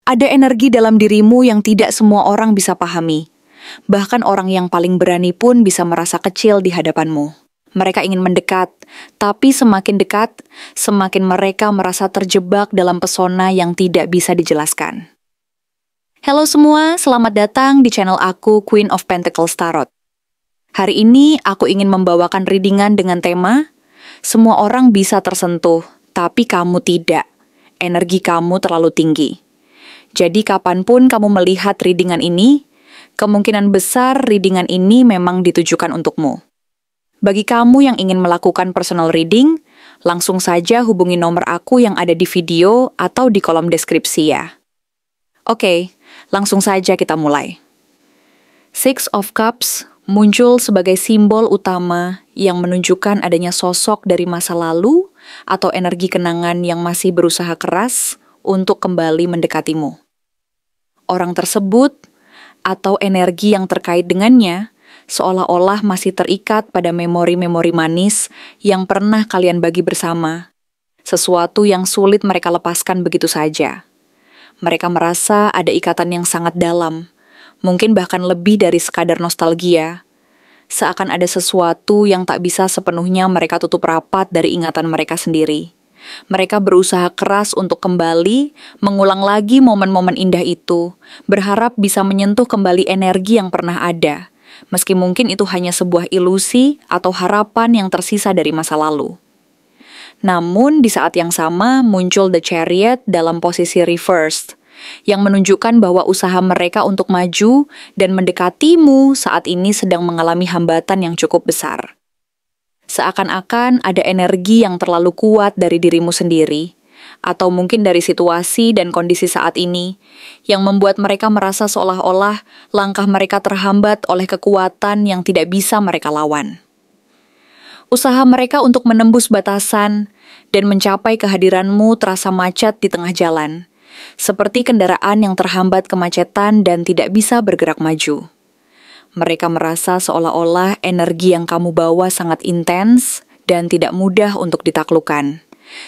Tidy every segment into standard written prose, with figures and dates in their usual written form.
Ada energi dalam dirimu yang tidak semua orang bisa pahami. Bahkan orang yang paling berani pun bisa merasa kecil di hadapanmu. Mereka ingin mendekat, tapi semakin dekat, semakin mereka merasa terjebak dalam pesona yang tidak bisa dijelaskan. Halo semua, selamat datang di channel aku, Queen of Pentacles Tarot. Hari ini aku ingin membawakan readingan dengan tema, semua orang bisa tersentuh, tapi kamu tidak. Energi kamu terlalu tinggi. Jadi kapanpun kamu melihat readingan ini, kemungkinan besar readingan ini memang ditujukan untukmu. Bagi kamu yang ingin melakukan personal reading, langsung saja hubungi nomor aku yang ada di video atau di kolom deskripsi ya. Oke, langsung saja kita mulai. Six of Cups muncul sebagai simbol utama yang menunjukkan adanya sosok dari masa lalu atau energi kenangan yang masih berusaha keras untuk kembali mendekatimu. Orang tersebut atau energi yang terkait dengannya seolah-olah masih terikat pada memori-memori manis yang pernah kalian bagi bersama, sesuatu yang sulit mereka lepaskan begitu saja. Mereka merasa ada ikatan yang sangat dalam, mungkin bahkan lebih dari sekadar nostalgia, seakan ada sesuatu yang tak bisa sepenuhnya mereka tutup rapat dari ingatan mereka sendiri. Mereka berusaha keras untuk kembali, mengulang lagi momen-momen indah itu, berharap bisa menyentuh kembali energi yang pernah ada, meski mungkin itu hanya sebuah ilusi atau harapan yang tersisa dari masa lalu. Namun, di saat yang sama muncul The Chariot dalam posisi reversed, yang menunjukkan bahwa usaha mereka untuk maju dan mendekatimu saat ini sedang mengalami hambatan yang cukup besar. Seakan-akan ada energi yang terlalu kuat dari dirimu sendiri, atau mungkin dari situasi dan kondisi saat ini, yang membuat mereka merasa seolah-olah langkah mereka terhambat oleh kekuatan yang tidak bisa mereka lawan. Usaha mereka untuk menembus batasan dan mencapai kehadiranmu terasa macet di tengah jalan, seperti kendaraan yang terhambat kemacetan dan tidak bisa bergerak maju. Mereka merasa seolah-olah energi yang kamu bawa sangat intens dan tidak mudah untuk ditaklukkan,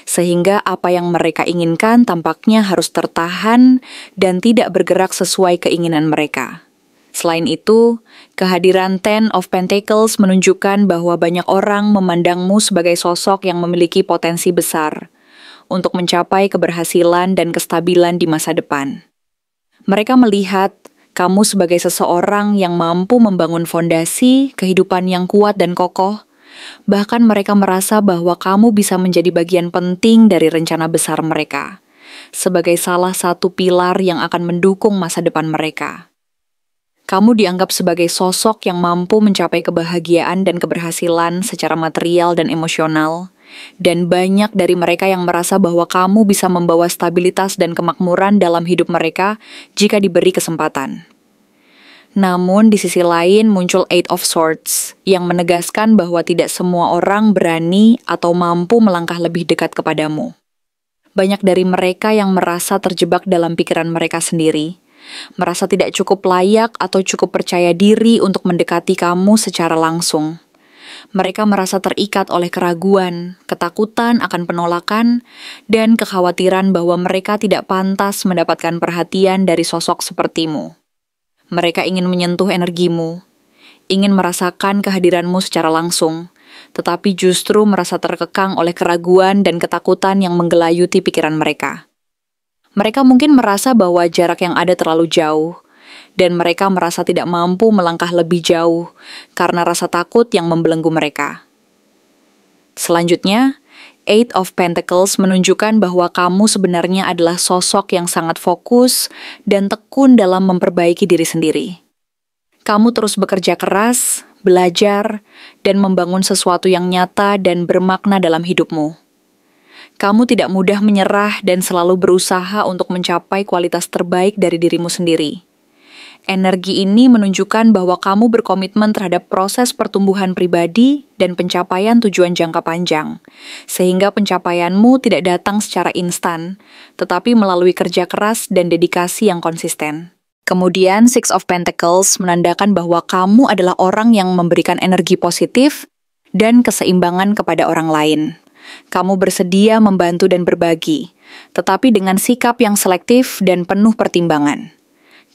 sehingga apa yang mereka inginkan tampaknya harus tertahan dan tidak bergerak sesuai keinginan mereka. Selain itu, kehadiran Ten of Pentacles menunjukkan bahwa banyak orang memandangmu sebagai sosok yang memiliki potensi besar untuk mencapai keberhasilan dan kestabilan di masa depan. Mereka melihat kamu sebagai seseorang yang mampu membangun fondasi kehidupan yang kuat dan kokoh, bahkan mereka merasa bahwa kamu bisa menjadi bagian penting dari rencana besar mereka, sebagai salah satu pilar yang akan mendukung masa depan mereka. Kamu dianggap sebagai sosok yang mampu mencapai kebahagiaan dan keberhasilan secara material dan emosional, dan banyak dari mereka yang merasa bahwa kamu bisa membawa stabilitas dan kemakmuran dalam hidup mereka jika diberi kesempatan. Namun di sisi lain muncul Eight of Swords yang menegaskan bahwa tidak semua orang berani atau mampu melangkah lebih dekat kepadamu. Banyak dari mereka yang merasa terjebak dalam pikiran mereka sendiri, merasa tidak cukup layak atau cukup percaya diri untuk mendekati kamu secara langsung. Mereka merasa terikat oleh keraguan, ketakutan akan penolakan, dan kekhawatiran bahwa mereka tidak pantas mendapatkan perhatian dari sosok sepertimu. Mereka ingin menyentuh energimu, ingin merasakan kehadiranmu secara langsung, tetapi justru merasa terkekang oleh keraguan dan ketakutan yang menggelayuti pikiran mereka. Mereka mungkin merasa bahwa jarak yang ada terlalu jauh, dan mereka merasa tidak mampu melangkah lebih jauh karena rasa takut yang membelenggu mereka. Selanjutnya, Eight of Pentacles menunjukkan bahwa kamu sebenarnya adalah sosok yang sangat fokus dan tekun dalam memperbaiki diri sendiri. Kamu terus bekerja keras, belajar, dan membangun sesuatu yang nyata dan bermakna dalam hidupmu. Kamu tidak mudah menyerah dan selalu berusaha untuk mencapai kualitas terbaik dari dirimu sendiri. Energi ini menunjukkan bahwa kamu berkomitmen terhadap proses pertumbuhan pribadi dan pencapaian tujuan jangka panjang, sehingga pencapaianmu tidak datang secara instan, tetapi melalui kerja keras dan dedikasi yang konsisten. Kemudian, Six of Pentacles menandakan bahwa kamu adalah orang yang memberikan energi positif dan keseimbangan kepada orang lain. Kamu bersedia membantu dan berbagi, tetapi dengan sikap yang selektif dan penuh pertimbangan.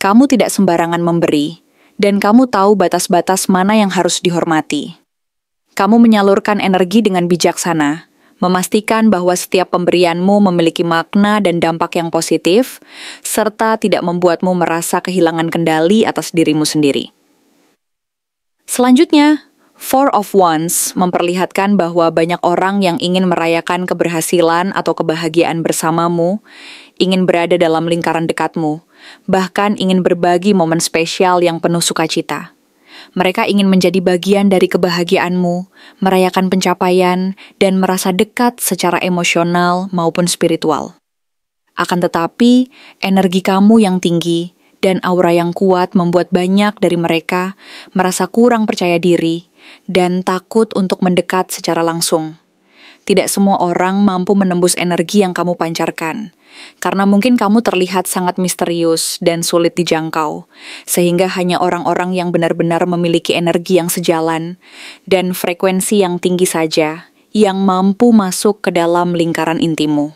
Kamu tidak sembarangan memberi, dan kamu tahu batas-batas mana yang harus dihormati. Kamu menyalurkan energi dengan bijaksana, memastikan bahwa setiap pemberianmu memiliki makna dan dampak yang positif, serta tidak membuatmu merasa kehilangan kendali atas dirimu sendiri. Selanjutnya, Four of Wands memperlihatkan bahwa banyak orang yang ingin merayakan keberhasilan atau kebahagiaan bersamamu, ingin berada dalam lingkaran dekatmu, bahkan ingin berbagi momen spesial yang penuh sukacita. Mereka ingin menjadi bagian dari kebahagiaanmu, merayakan pencapaian, dan merasa dekat secara emosional maupun spiritual. Akan tetapi, energi kamu yang tinggi dan aura yang kuat membuat banyak dari mereka merasa kurang percaya diri dan takut untuk mendekat secara langsung. Tidak semua orang mampu menembus energi yang kamu pancarkan, karena mungkin kamu terlihat sangat misterius dan sulit dijangkau, sehingga hanya orang-orang yang benar-benar memiliki energi yang sejalan dan frekuensi yang tinggi saja yang mampu masuk ke dalam lingkaran intimu.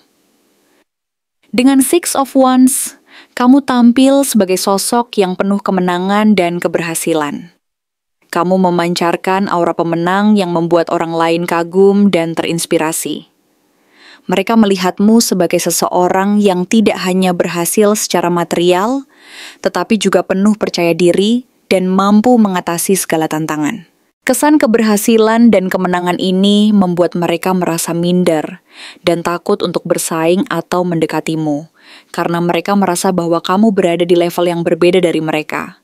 Dengan Six of Wands, kamu tampil sebagai sosok yang penuh kemenangan dan keberhasilan. Kamu memancarkan aura pemenang yang membuat orang lain kagum dan terinspirasi. Mereka melihatmu sebagai seseorang yang tidak hanya berhasil secara material, tetapi juga penuh percaya diri dan mampu mengatasi segala tantangan. Kesan keberhasilan dan kemenangan ini membuat mereka merasa minder dan takut untuk bersaing atau mendekatimu, karena mereka merasa bahwa kamu berada di level yang berbeda dari mereka.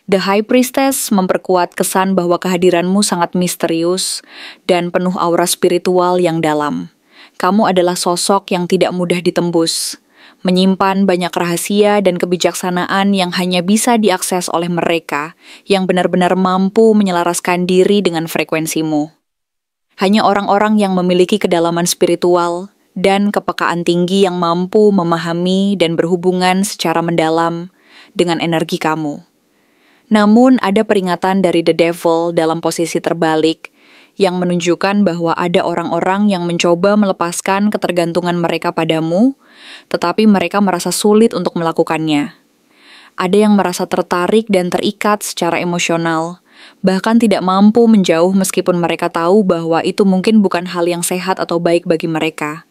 The High Priestess memperkuat kesan bahwa kehadiranmu sangat misterius dan penuh aura spiritual yang dalam. Kamu adalah sosok yang tidak mudah ditembus, menyimpan banyak rahasia dan kebijaksanaan yang hanya bisa diakses oleh mereka yang benar-benar mampu menyelaraskan diri dengan frekuensimu. Hanya orang-orang yang memiliki kedalaman spiritual dan kepekaan tinggi yang mampu memahami dan berhubungan secara mendalam dengan energi kamu. Namun ada peringatan dari The Devil dalam posisi terbalik yang menunjukkan bahwa ada orang-orang yang mencoba melepaskan ketergantungan mereka padamu, tetapi mereka merasa sulit untuk melakukannya. Ada yang merasa tertarik dan terikat secara emosional, bahkan tidak mampu menjauh meskipun mereka tahu bahwa itu mungkin bukan hal yang sehat atau baik bagi mereka.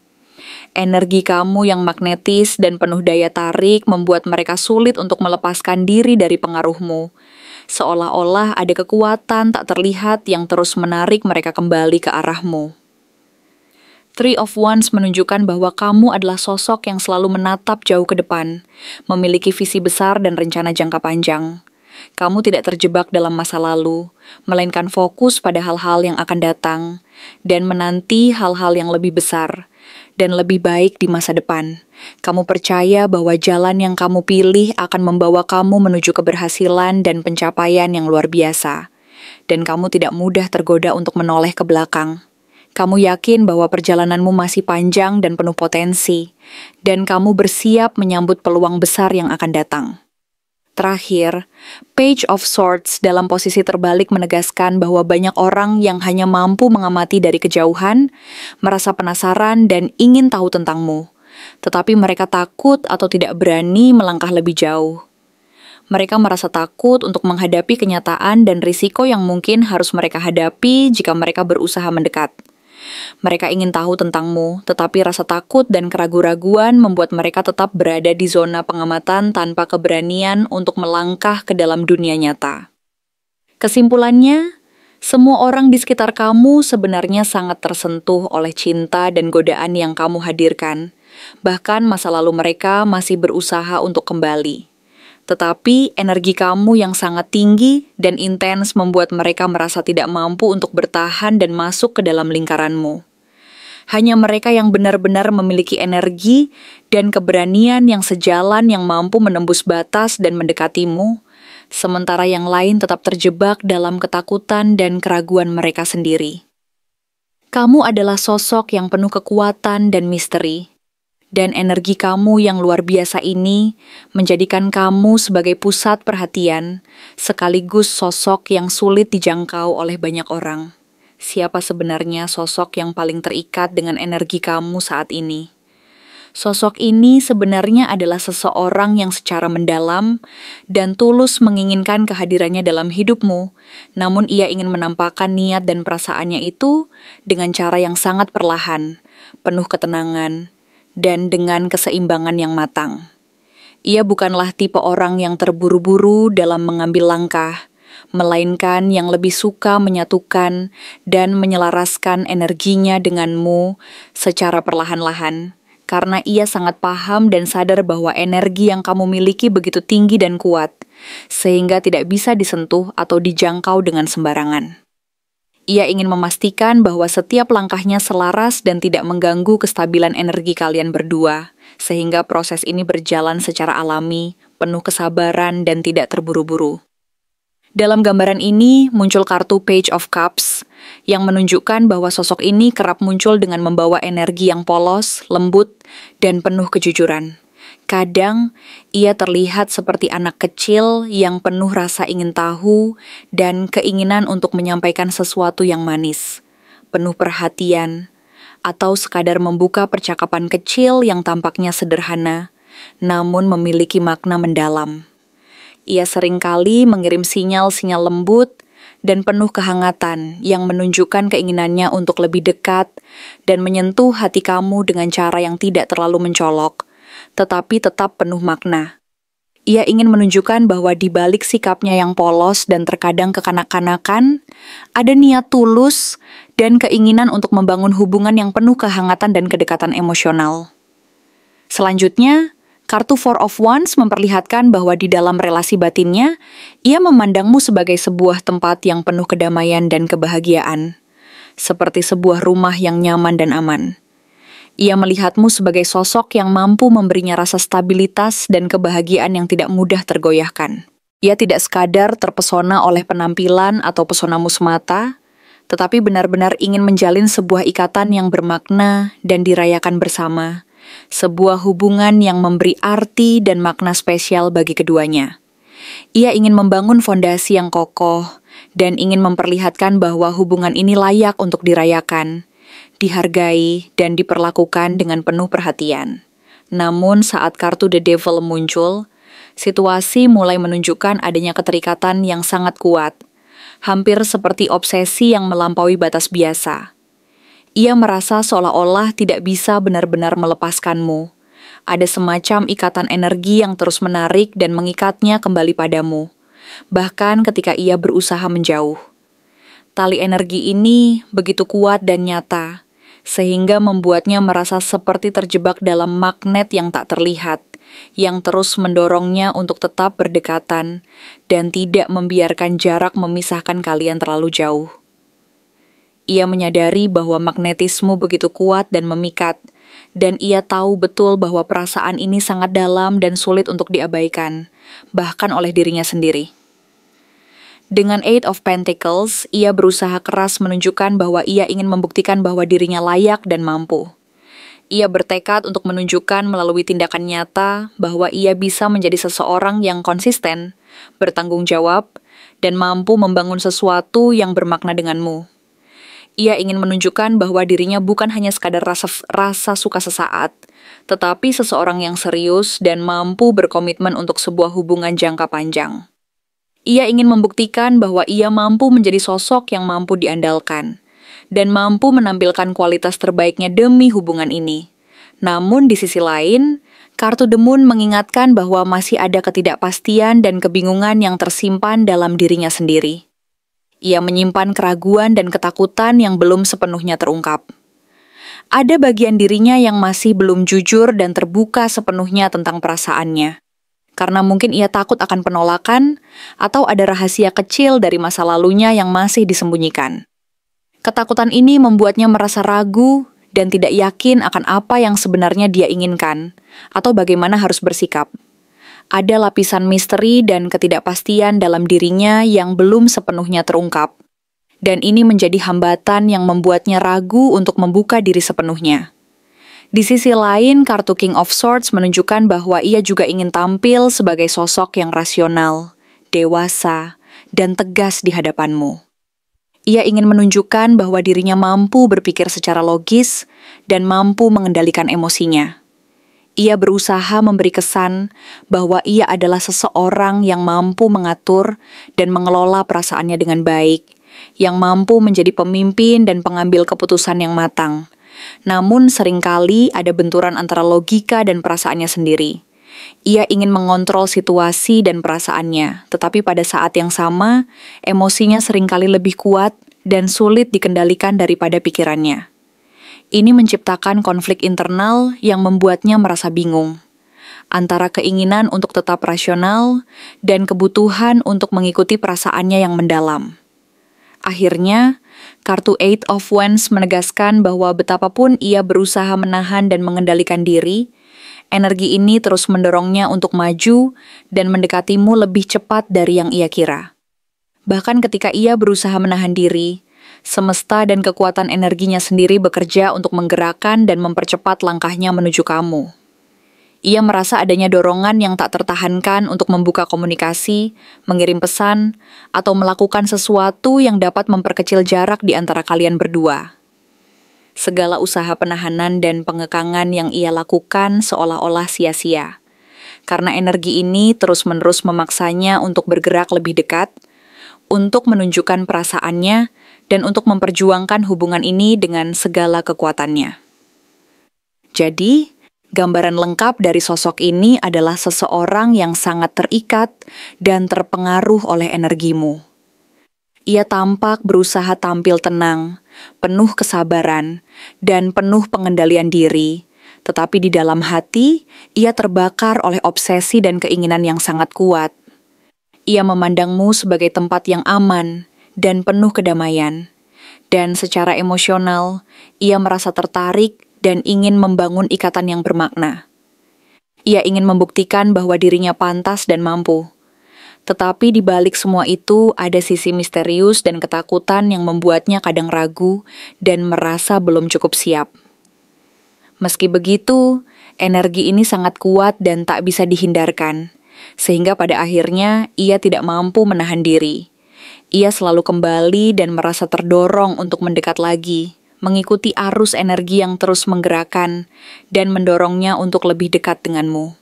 Energi kamu yang magnetis dan penuh daya tarik membuat mereka sulit untuk melepaskan diri dari pengaruhmu, seolah-olah ada kekuatan tak terlihat yang terus menarik mereka kembali ke arahmu. Three of Wands menunjukkan bahwa kamu adalah sosok yang selalu menatap jauh ke depan, memiliki visi besar dan rencana jangka panjang. Kamu tidak terjebak dalam masa lalu, melainkan fokus pada hal-hal yang akan datang, dan menanti hal-hal yang lebih besar dan lebih baik di masa depan. Kamu percaya bahwa jalan yang kamu pilih akan membawa kamu menuju keberhasilan dan pencapaian yang luar biasa, dan kamu tidak mudah tergoda untuk menoleh ke belakang. Kamu yakin bahwa perjalananmu masih panjang dan penuh potensi, dan kamu bersiap menyambut peluang besar yang akan datang. Terakhir, Page of Swords dalam posisi terbalik menegaskan bahwa banyak orang yang hanya mampu mengamati dari kejauhan, merasa penasaran dan ingin tahu tentangmu, tetapi mereka takut atau tidak berani melangkah lebih jauh. Mereka merasa takut untuk menghadapi kenyataan dan risiko yang mungkin harus mereka hadapi jika mereka berusaha mendekat. Mereka ingin tahu tentangmu, tetapi rasa takut dan keraguan-raguan membuat mereka tetap berada di zona pengamatan tanpa keberanian untuk melangkah ke dalam dunia nyata. Kesimpulannya, semua orang di sekitar kamu sebenarnya sangat tersentuh oleh cinta dan godaan yang kamu hadirkan. Bahkan masa lalu mereka masih berusaha untuk kembali. Tetapi energi kamu yang sangat tinggi dan intens membuat mereka merasa tidak mampu untuk bertahan dan masuk ke dalam lingkaranmu. Hanya mereka yang benar-benar memiliki energi dan keberanian yang sejalan yang mampu menembus batas dan mendekatimu, sementara yang lain tetap terjebak dalam ketakutan dan keraguan mereka sendiri. Kamu adalah sosok yang penuh kekuatan dan misteri. Dan energi kamu yang luar biasa ini menjadikan kamu sebagai pusat perhatian, sekaligus sosok yang sulit dijangkau oleh banyak orang. siapa sebenarnya sosok yang paling terikat dengan energi kamu saat ini. Sosok ini sebenarnya adalah seseorang yang secara mendalam dan tulus menginginkan kehadirannya dalam hidupmu, namun ia ingin menampakkan niat dan perasaannya itu dengan cara yang sangat perlahan, penuh ketenangan, dan dengan keseimbangan yang matang. Ia bukanlah tipe orang yang terburu-buru dalam mengambil langkah, melainkan yang lebih suka menyatukan dan menyelaraskan energinya denganmu secara perlahan-lahan. Karena ia sangat paham dan sadar bahwa energi yang kamu miliki begitu tinggi dan kuat, sehingga tidak bisa disentuh atau dijangkau dengan sembarangan. Ia ingin memastikan bahwa setiap langkahnya selaras dan tidak mengganggu kestabilan energi kalian berdua, sehingga proses ini berjalan secara alami, penuh kesabaran dan tidak terburu-buru. Dalam gambaran ini muncul kartu Page of Cups yang menunjukkan bahwa sosok ini kerap muncul dengan membawa energi yang polos, lembut, dan penuh kejujuran. Kadang ia terlihat seperti anak kecil yang penuh rasa ingin tahu dan keinginan untuk menyampaikan sesuatu yang manis, penuh perhatian, atau sekadar membuka percakapan kecil yang tampaknya sederhana, namun memiliki makna mendalam. Ia seringkali mengirim sinyal-sinyal lembut dan penuh kehangatan yang menunjukkan keinginannya untuk lebih dekat dan menyentuh hati kamu dengan cara yang tidak terlalu mencolok, tetapi tetap penuh makna. Ia ingin menunjukkan bahwa di balik sikapnya yang polos dan terkadang kekanak-kanakan, ada niat tulus dan keinginan untuk membangun hubungan yang penuh kehangatan dan kedekatan emosional. Selanjutnya, kartu Four of Wands memperlihatkan bahwa di dalam relasi batinnya, ia memandangmu sebagai sebuah tempat yang penuh kedamaian dan kebahagiaan, seperti sebuah rumah yang nyaman dan aman. Ia melihatmu sebagai sosok yang mampu memberinya rasa stabilitas dan kebahagiaan yang tidak mudah tergoyahkan. Ia tidak sekadar terpesona oleh penampilan atau pesonamu semata, tetapi benar-benar ingin menjalin sebuah ikatan yang bermakna dan dirayakan bersama. Sebuah hubungan yang memberi arti dan makna spesial bagi keduanya. Ia ingin membangun fondasi yang kokoh dan ingin memperlihatkan bahwa hubungan ini layak untuk dirayakan, dihargai, dan diperlakukan dengan penuh perhatian. Namun saat kartu The Devil muncul, situasi mulai menunjukkan adanya keterikatan yang sangat kuat, hampir seperti obsesi yang melampaui batas biasa. Ia merasa seolah-olah tidak bisa benar-benar melepaskanmu. Ada semacam ikatan energi yang terus menarik dan mengikatnya kembali padamu, bahkan ketika ia berusaha menjauh. Tali energi ini begitu kuat dan nyata, sehingga membuatnya merasa seperti terjebak dalam magnet yang tak terlihat, yang terus mendorongnya untuk tetap berdekatan dan tidak membiarkan jarak memisahkan kalian terlalu jauh. Ia menyadari bahwa magnetismu begitu kuat dan memikat, dan ia tahu betul bahwa perasaan ini sangat dalam dan sulit untuk diabaikan, bahkan oleh dirinya sendiri. Dengan Eight of Pentacles, ia berusaha keras menunjukkan bahwa ia ingin membuktikan bahwa dirinya layak dan mampu. Ia bertekad untuk menunjukkan melalui tindakan nyata bahwa ia bisa menjadi seseorang yang konsisten, bertanggung jawab, dan mampu membangun sesuatu yang bermakna denganmu. Ia ingin menunjukkan bahwa dirinya bukan hanya sekadar rasa suka sesaat, tetapi seseorang yang serius dan mampu berkomitmen untuk sebuah hubungan jangka panjang. Ia ingin membuktikan bahwa ia mampu menjadi sosok yang mampu diandalkan, dan mampu menampilkan kualitas terbaiknya demi hubungan ini. Namun di sisi lain, kartu The Moon mengingatkan bahwa masih ada ketidakpastian dan kebingungan yang tersimpan dalam dirinya sendiri. Ia menyimpan keraguan dan ketakutan yang belum sepenuhnya terungkap. Ada bagian dirinya yang masih belum jujur dan terbuka sepenuhnya tentang perasaannya. Karena mungkin ia takut akan penolakan, atau ada rahasia kecil dari masa lalunya yang masih disembunyikan. Ketakutan ini membuatnya merasa ragu dan tidak yakin akan apa yang sebenarnya dia inginkan, atau bagaimana harus bersikap. Ada lapisan misteri dan ketidakpastian dalam dirinya yang belum sepenuhnya terungkap. Dan ini menjadi hambatan yang membuatnya ragu untuk membuka diri sepenuhnya. Di sisi lain, kartu King of Swords menunjukkan bahwa ia juga ingin tampil sebagai sosok yang rasional, dewasa, dan tegas di hadapanmu. Ia ingin menunjukkan bahwa dirinya mampu berpikir secara logis dan mampu mengendalikan emosinya. Ia berusaha memberi kesan bahwa ia adalah seseorang yang mampu mengatur dan mengelola perasaannya dengan baik, yang mampu menjadi pemimpin dan pengambil keputusan yang matang. Namun seringkali ada benturan antara logika dan perasaannya sendiri. Ia ingin mengontrol situasi dan perasaannya, tetapi pada saat yang sama, emosinya seringkali lebih kuat dan sulit dikendalikan daripada pikirannya. Ini menciptakan konflik internal yang membuatnya merasa bingung, antara keinginan untuk tetap rasional dan kebutuhan untuk mengikuti perasaannya yang mendalam. Akhirnya, kartu Eight of Wands menegaskan bahwa betapapun ia berusaha menahan dan mengendalikan diri, energi ini terus mendorongnya untuk maju dan mendekatimu lebih cepat dari yang ia kira. Bahkan ketika ia berusaha menahan diri, semesta dan kekuatan energinya sendiri bekerja untuk menggerakkan dan mempercepat langkahnya menuju kamu. Ia merasa adanya dorongan yang tak tertahankan untuk membuka komunikasi, mengirim pesan, atau melakukan sesuatu yang dapat memperkecil jarak di antara kalian berdua. Segala usaha penahanan dan pengekangan yang ia lakukan seolah-olah sia-sia. Karena energi ini terus-menerus memaksanya untuk bergerak lebih dekat, untuk menunjukkan perasaannya, dan untuk memperjuangkan hubungan ini dengan segala kekuatannya. Jadi, gambaran lengkap dari sosok ini adalah seseorang yang sangat terikat dan terpengaruh oleh energimu. Ia tampak berusaha tampil tenang, penuh kesabaran, dan penuh pengendalian diri, tetapi di dalam hati, ia terbakar oleh obsesi dan keinginan yang sangat kuat. Ia memandangmu sebagai tempat yang aman dan penuh kedamaian, dan secara emosional, ia merasa tertarik dan ingin membangun ikatan yang bermakna. Ia ingin membuktikan bahwa dirinya pantas dan mampu. Tetapi di balik semua itu ada sisi misterius dan ketakutan yang membuatnya kadang ragu dan merasa belum cukup siap. Meski begitu, energi ini sangat kuat dan tak bisa dihindarkan, sehingga pada akhirnya ia tidak mampu menahan diri. Ia selalu kembali dan merasa terdorong untuk mendekat lagi, mengikuti arus energi yang terus menggerakkan dan mendorongnya untuk lebih dekat denganmu.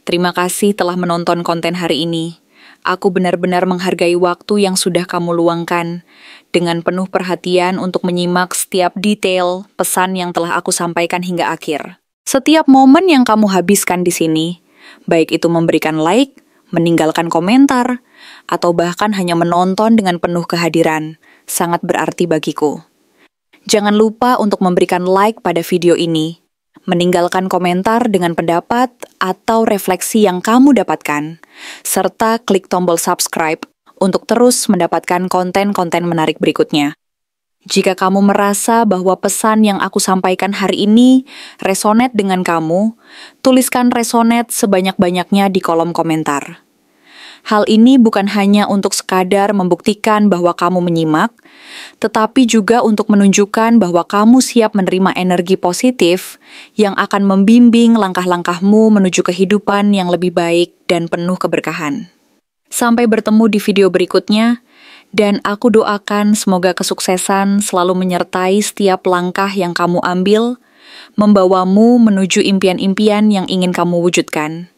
Terima kasih telah menonton konten hari ini. Aku benar-benar menghargai waktu yang sudah kamu luangkan dengan penuh perhatian untuk menyimak setiap detail pesan yang telah aku sampaikan hingga akhir. Setiap momen yang kamu habiskan di sini, baik itu memberikan like, meninggalkan komentar, atau bahkan hanya menonton dengan penuh kehadiran, sangat berarti bagiku. Jangan lupa untuk memberikan like pada video ini, meninggalkan komentar dengan pendapat atau refleksi yang kamu dapatkan, serta klik tombol subscribe untuk terus mendapatkan konten-konten menarik berikutnya. Jika kamu merasa bahwa pesan yang aku sampaikan hari ini resonate dengan kamu, tuliskan resonate sebanyak-banyaknya di kolom komentar. Hal ini bukan hanya untuk sekadar membuktikan bahwa kamu menyimak, tetapi juga untuk menunjukkan bahwa kamu siap menerima energi positif yang akan membimbing langkah-langkahmu menuju kehidupan yang lebih baik dan penuh keberkahan. Sampai bertemu di video berikutnya, dan aku doakan semoga kesuksesan selalu menyertai setiap langkah yang kamu ambil, membawamu menuju impian-impian yang ingin kamu wujudkan.